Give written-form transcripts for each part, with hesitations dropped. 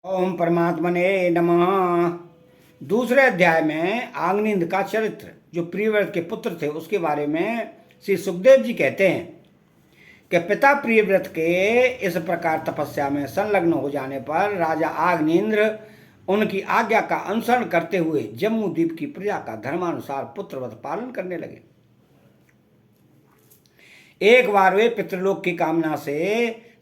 ओम परमात्मने नमः। दूसरे अध्याय में आग्निंद का चरित्र, जो प्रियव्रत के पुत्र थे, उसके बारे में श्री सुखदेव जी कहते हैं कि पिता प्रियव्रत के इस प्रकार तपस्या में संलग्न हो जाने पर राजा आग्नेन्द्र उनकी आज्ञा का अनुसरण करते हुए जम्मू द्वीप की प्रजा का धर्मानुसार पुत्रवत पालन करने लगे। एक बार वे पितृलोक की कामना से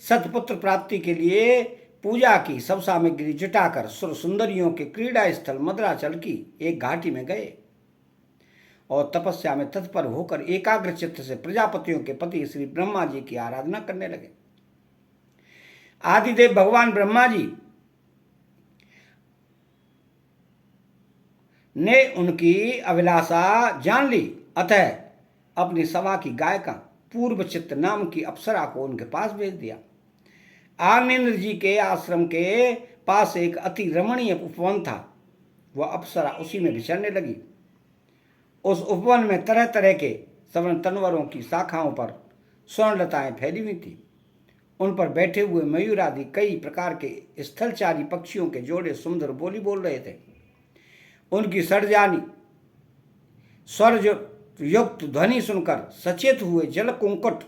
सतपुत्र प्राप्ति के लिए पूजा की सब सामग्री जुटाकर सुर सुंदरियों के क्रीड़ा स्थल मद्राचल की एक घाटी में गए और तपस्या में तत्पर होकर एकाग्र चित्त से प्रजापतियों के पति श्री ब्रह्मा जी की आराधना करने लगे। आदिदेव भगवान ब्रह्मा जी ने उनकी अभिलाषा जान ली, अतः अपनी सभा की गायिका पूर्व चित्त नाम की अप्सरा को उनके पास भेज दिया। आग्नेन्द्र जी के आश्रम के पास एक अति रमणीय उपवन था। वह अप्सरा उसी में विचरने लगी। उस उपवन में तरह तरह के सवर्ण तनवरों की शाखाओं पर स्वर्णलताएं फैली हुई थी। उन पर बैठे हुए मयूर आदि कई प्रकार के स्थलचारी पक्षियों के जोड़े सुंदर बोली बोल रहे थे। उनकी सड़जानी स्वर युक्त ध्वनि सुनकर सचेत हुए जल कुंकुट,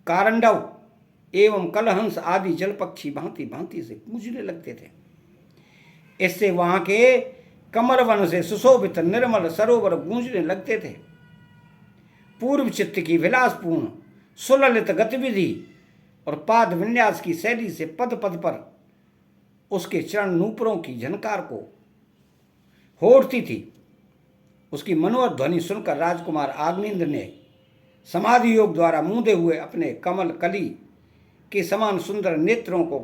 कारंडव एवं कलहंस आदि जल पक्षी भांति भांति से गूंजने लगते थे। इससे वहां के कमल वन से सुशोभित निर्मल सरोवर गूंजने लगते थे। पूर्व चित्त की विलासपूर्ण सुललित गतिविधि और पाद विन्यास की शैली से पद पद पर उसके चरण नूपुरों की झनकार को होड़ती थी। उसकी मनोहर ध्वनि सुनकर राजकुमार आग्नेन्द्र ने समाधि योग द्वारा मूंदे हुए अपने कमल कली के समान सुंदर नेत्रों को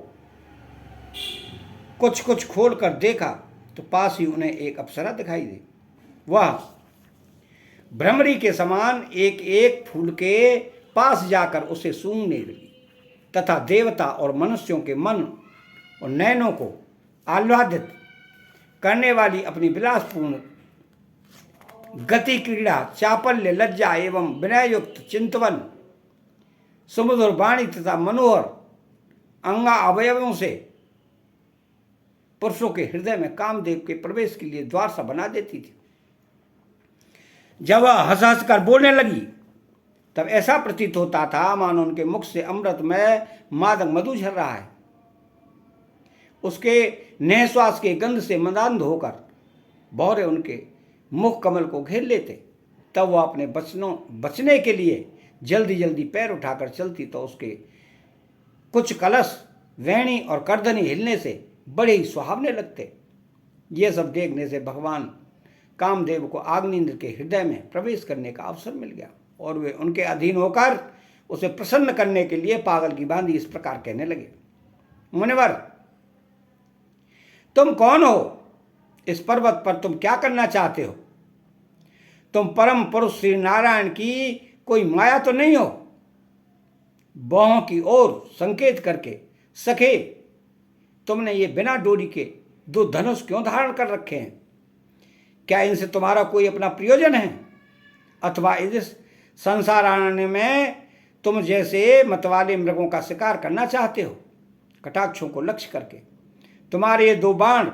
कुछ कुछ खोलकर देखा तो पास ही उन्हें एक अप्सरा दिखाई दी। वह भ्रमरी के समान एक एक फूल के पास जाकर उसे सूंघने लगी तथा देवता और मनुष्यों के मन और नयनों को आह्लादित करने वाली अपनी विलासपूर्ण गति, क्रीड़ा, चापल्य, लज्जा एवं विनययुक्त चिंतवन, सुमधुर वाणी तथा मनोहर अंगा अवयवों से पुरुषों के हृदय में कामदेव के प्रवेश के लिए द्वार सा बना देती थी। जब वह हंस हंस कर बोलने लगी तब ऐसा प्रतीत होता था मानो उनके मुख से अमृत में मादक मधु झर रहा है। उसके निःश्वास के गंध से मदान्ध होकर भौरे उनके मुख कमल को घेर लेते। तब वह अपने बचने के लिए जल्दी जल्दी पैर उठाकर चलती तो उसके कुछ कलश, वेणी और करधनी हिलने से बड़े ही सुहावने लगते। ये सब देखने से भगवान कामदेव को आग्नेन्द्र के हृदय में प्रवेश करने का अवसर मिल गया और वे उनके अधीन होकर उसे प्रसन्न करने के लिए पागल की भांति इस प्रकार कहने लगे। मुनिवर, तुम कौन हो? इस पर्वत पर तुम क्या करना चाहते हो? तुम परम पुरुष श्री नारायण की कोई माया तो नहीं हो? बाहों की ओर संकेत करके सखे, तुमने ये बिना डोरी के दो धनुष क्यों धारण कर रखे हैं? क्या इनसे तुम्हारा कोई अपना प्रयोजन है अथवा इस संसार आने में तुम जैसे मतवाले मृगों का शिकार करना चाहते हो? कटाक्षों को लक्ष्य करके तुम्हारे ये दो बाण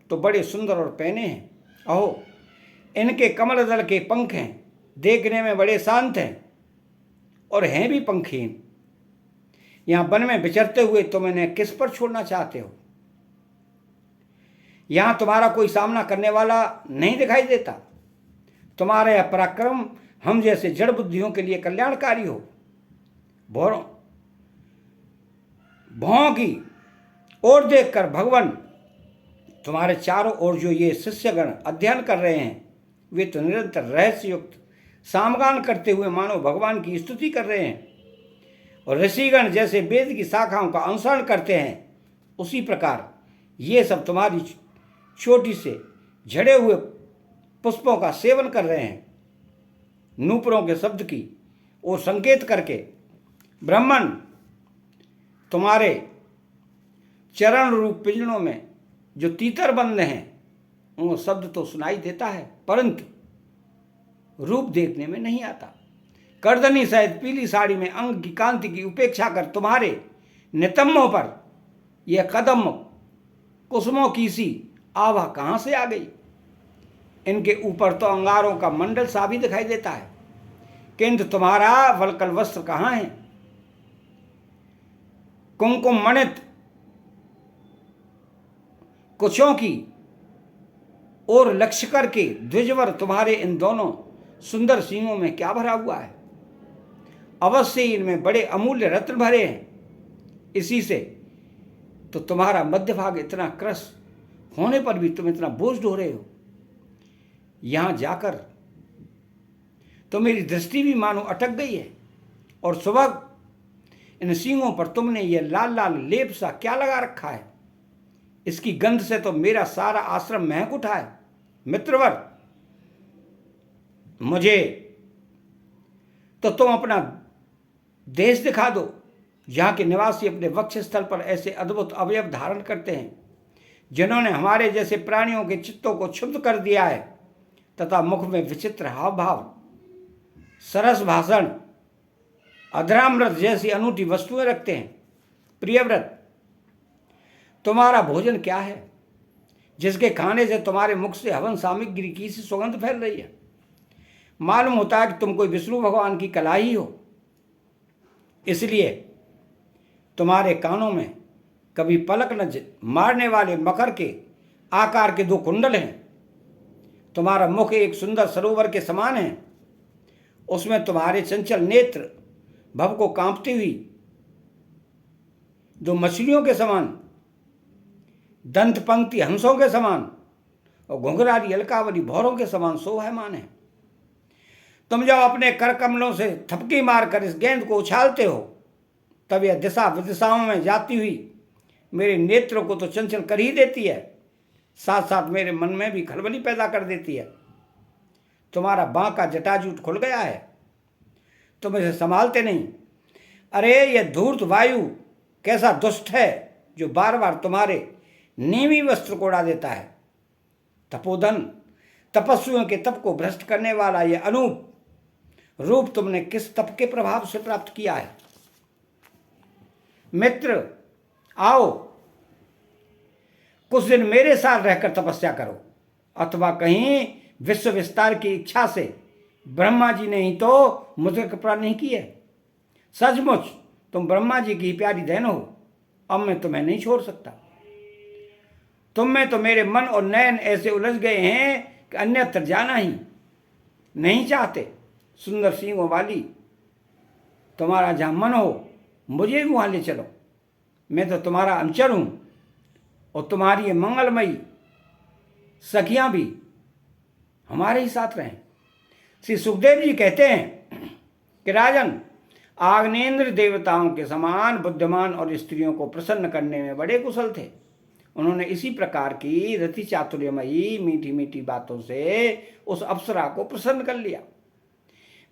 तो बड़े सुंदर और पैने हैं। अहो, इनके कमल दल के पंख हैं, देखने में बड़े शांत हैं और हैं भी पंखहीन। यहां वन में विचरते हुए तुम इन्हें किस पर छोड़ना चाहते हो? यहां तुम्हारा कोई सामना करने वाला नहीं दिखाई देता। तुम्हारा यह पराक्रम हम जैसे जड़ बुद्धियों के लिए कल्याणकारी हो। भौं की ओर देखकर भगवान तुम्हारे चारों ओर जो ये शिष्यगण अध्ययन कर रहे हैं, वे तो निरंतर रहस्य युक्त सामगान करते हुए मानो भगवान की स्तुति कर रहे हैं। और ऋषिगण जैसे वेद की शाखाओं का अनुसरण करते हैं, उसी प्रकार ये सब तुम्हारी छोटी से झड़े हुए पुष्पों का सेवन कर रहे हैं। नूपुरों के शब्द की ओर संकेत करके ब्राह्मण तुम्हारे चरण रूप पिंजड़ों में जो तीतर बंद हैं, वो शब्द तो सुनाई देता है परंतु रूप देखने में नहीं आता। करधनी सहित पीली साड़ी में अंग की कांति की उपेक्षा कर तुम्हारे नितंबों पर यह कदम कुसुमों की सी आभा कहाँ से आ गई। इनके ऊपर तो अंगारों का मंडल सा भी दिखाई देता है, किंतु तुम्हारा वलकल वस्त्र कहाँ है। कुमकुम मणित कुचों की और लक्ष्य करके द्विजवर तुम्हारे इन दोनों सुंदर सींगों में क्या भरा हुआ है। अवश्य इनमें बड़े अमूल्य रत्न भरे हैं, इसी से तो तुम्हारा मध्य भाग इतना क्रस होने पर भी तुम इतना बोझ ढो रहे हो। यहां जाकर तो मेरी दृष्टि भी मानो अटक गई है। और सुबह इन सींगों पर तुमने ये लाल लाल लेप सा क्या लगा रखा है। इसकी गंध से तो मेरा सारा आश्रम महक उठा है। मित्रवर, मुझे तो तुम अपना देश दिखा दो, जहां के निवासी अपने वक्ष स्थल पर ऐसे अद्भुत अवयव धारण करते हैं, जिन्होंने हमारे जैसे प्राणियों के चित्तों को क्षुब्ध कर दिया है, तथा मुख में विचित्र हाव भाव, सरस भाषण, अधरामृत जैसी अनूठी वस्तुएं रखते हैं। प्रियव्रत, तुम्हारा भोजन क्या है, जिसके खाने से तुम्हारे मुख से हवन सामग्री की सी सुगंध फैल रही है। मालूम होता है कि तुम कोई विष्णु भगवान की कला ही हो, इसलिए तुम्हारे कानों में कभी पलक न मारने वाले मकर के आकार के 2 कुंडल हैं। तुम्हारा मुख एक सुंदर सरोवर के समान है, उसमें तुम्हारे चंचल नेत्र भव को कांपती हुई 2 मछलियों के समान, दंत पंक्ति हंसों के समान और घुंघरारी अलकावली भौरों के समान शोभायमान है। तुम जब अपने कर कमलों से थपकी मारकर इस गेंद को उछालते हो, तब यह दिशा विदिशाओं में जाती हुई मेरे नेत्रों को तो चंचल कर ही देती है, साथ साथ मेरे मन में भी खलबली पैदा कर देती है। तुम्हारा बांका जटाजूट खुल गया है, तुम इसे संभालते नहीं। अरे यह धूर्त वायु कैसा दुष्ट है, जो बार बार तुम्हारे नीवी वस्त्र को उड़ा देता है। तपोधन तपस्वियों के तप को भ्रष्ट करने वाला यह अनूप रूप तुमने किस तप के प्रभाव से प्राप्त किया है। मित्र, आओ कुछ दिन मेरे साथ रहकर तपस्या करो, अथवा कहीं विश्व विस्तार की इच्छा से ब्रह्मा जी ने ही तो मुझे कृपा नहीं की है। सचमुच तुम ब्रह्मा जी की प्यारी बहन हो, अब मैं तुम्हें नहीं छोड़ सकता। तुम में तो मेरे मन और नयन ऐसे उलझ गए हैं कि अन्यत्र जाना ही नहीं चाहते। सुंदर सींगों वाली, तुम्हारा जहां मन हो मुझे भी वहां ले चलो। मैं तो तुम्हारा अनुचर हूं और तुम्हारी ये मंगलमयी सखियां भी हमारे ही साथ रहें। श्री सुखदेव जी कहते हैं कि राजन, आग्नेन्द्र देवताओं के समान बुद्धिमान और स्त्रियों को प्रसन्न करने में बड़े कुशल थे। उन्होंने इसी प्रकार की रति चातुर्यमयी मीठी मीठी बातों से उस अप्सरा को प्रसन्न कर लिया।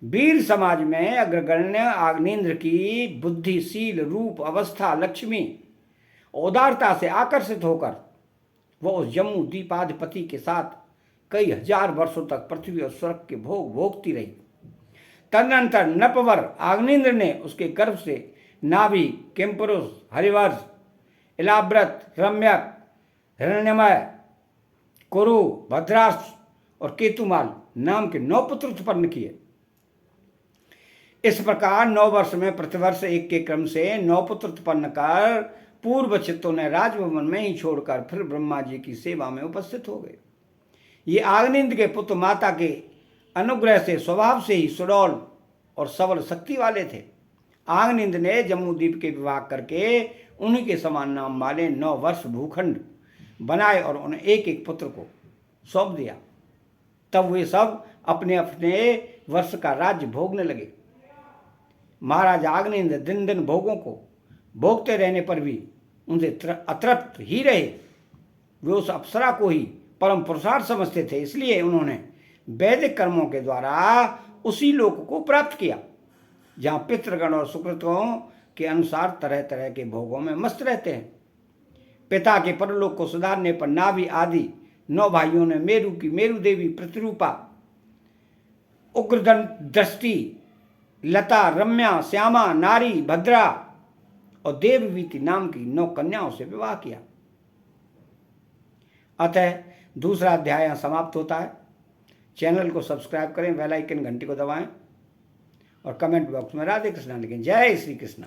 वीर समाज में अग्रगण्य आग्नेन्द्र की बुद्धिशील रूप अवस्था लक्ष्मी उदारता से आकर्षित होकर वह उस जम्मू दीपाधिपति के साथ कई हजार वर्षों तक पृथ्वी और स्वर्ग के भोग भोगती रही। तदनंतर नपवर आग्नेन्द्र ने उसके गर्भ से नाभि, किमपुरुष, हरिवर्ष, इलाव्रत, रम्यक, हिरण्यमय, कुरु, भद्राष्ट्र और केतुमाल नाम के 9 पुत्र उत्पन्न किए। इस प्रकार 9 वर्ष में प्रतिवर्ष एक के क्रम से 9 पुत्र उत्पन्न कर पूर्व चित्तों ने राजभवन में ही छोड़कर फिर ब्रह्मा जी की सेवा में उपस्थित हो गए। ये आग्नेन्द्र के पुत्र माता के अनुग्रह से स्वभाव से ही सुडौल और सबल शक्ति वाले थे। आग्नेन्द्र ने जम्बूद्वीप के विवाह करके उन्हीं के समान नाम वाले 9 वर्ष भूखंड बनाए और उन्हें एक एक पुत्र को सौंप दिया। तब वे सब अपने अपने वर्ष का राज्य भोगने लगे। महाराज आग्नेन्द्र दिन दिन भोगों को भोगते रहने पर भी उनसे अतृप्त ही रहे। वे उस अप्सरा को ही परम पुरुषार्थ समझते थे, इसलिए उन्होंने वैदिक कर्मों के द्वारा उसी लोक को प्राप्त किया जहाँ पितृगण और सुकृतों के अनुसार तरह तरह के भोगों में मस्त रहते हैं। पिता के परलोक को सुधारने पर नाभि आदि 9 भाइयों ने मेरु की मेरु देवी प्रतिरूपा, उग्र दृष्टि, लता, रम्या, श्यामा, नारी, भद्रा और देववीति नाम की 9 कन्याओं से विवाह किया। अतः दूसरा अध्याय यहाँ समाप्त होता है। चैनल को सब्सक्राइब करें, बेल आइकन घंटी को दबाएं और कमेंट बॉक्स में राधे कृष्णा लिखें। जय श्री कृष्ण।